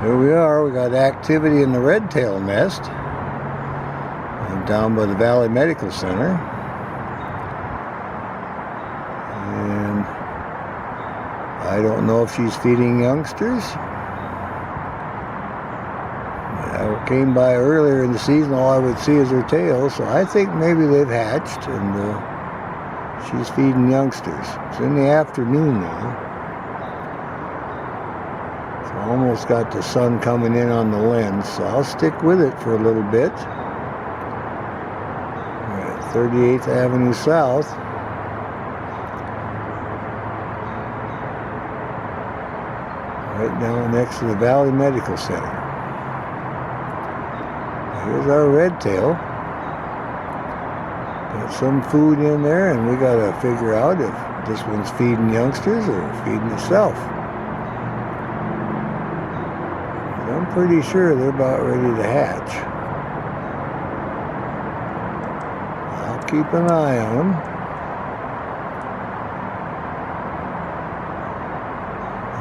Here we are, we got activity in the red-tailed nest down by the Valley Medical Center. And I don't know if she's feeding youngsters. I came by earlier in the season, all I would see is her tail, so I think maybe they've hatched and she's feeding youngsters. It's in the afternoon now. Almost got the sun coming in on the lens, so I'll stick with it for a little bit. We're at 38th Avenue South. Right down next to the Valley Medical Center. Here's our red tail. Got some food in there, and we got to figure out if this one's feeding youngsters or feeding itself. I'm pretty sure they're about ready to hatch. I'll keep an eye on them.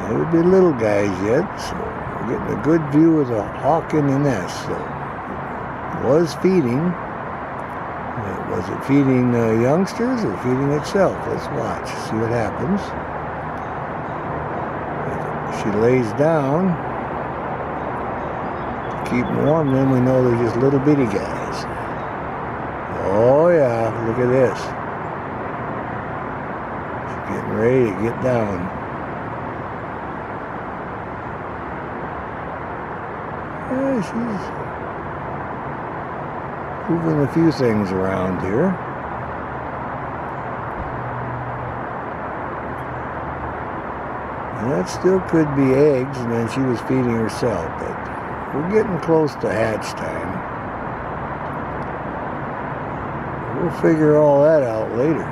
They would be little guys yet, so we're getting a good view of the hawk in the nest. So it was feeding. Was it feeding youngsters or feeding itself? Let's watch, see what happens. She lays down. Keep them warm, then we know they're just little bitty guys. Oh yeah, look at this. She's getting ready to get down. Yeah, she's moving a few things around here. And that still could be eggs, and then she was feeding herself, but we're getting close to hatch time. We'll figure all that out later.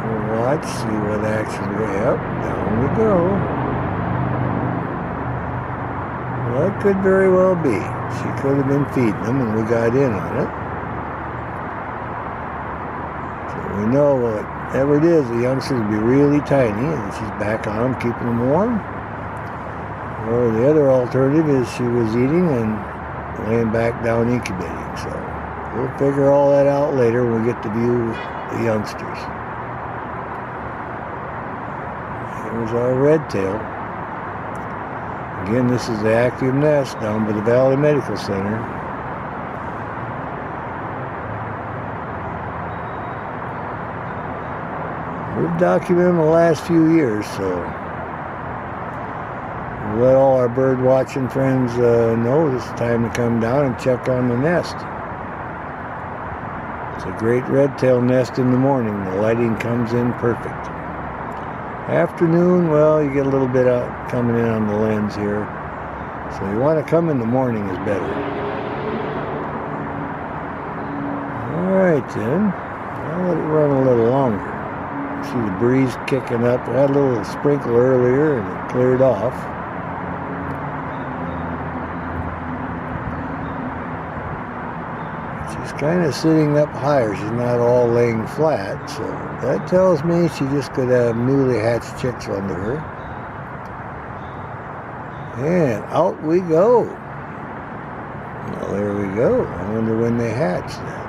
We'll watch, see what action we have. Down we go. Well, that could very well be. She could have been feeding them and we got in on it. So we know whatever it is, the youngsters will be really tiny, and she's back on them, keeping them warm. Or the other alternative is she was eating and laying back down incubating. So we'll figure all that out later when we get to view the youngsters. Here's our red tail. Again, this is the active nest down by the Valley Medical Center. We've documented the last few years, so let all our bird watching friends know it's time to come down and check on the nest. It's a great red-tailed nest in the morning. The lighting comes in perfect. Afternoon, well, you get a little bit out coming in on the lens here. So you want to come in the morning is better. Alright then, I'll let it run a little longer. See the breeze kicking up. I had a little sprinkle earlier and it cleared off. She's kind of sitting up higher. She's not all laying flat, so that tells me she just could have newly hatched chicks under her. And out we go. Well, there we go. I wonder when they hatch then.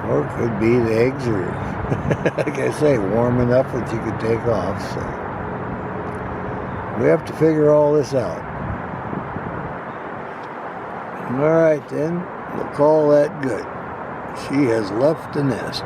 Or it could be the eggs are, like I say, warm enough that you could take off. So we have to figure all this out. All right then, we'll call that good. She has left the nest.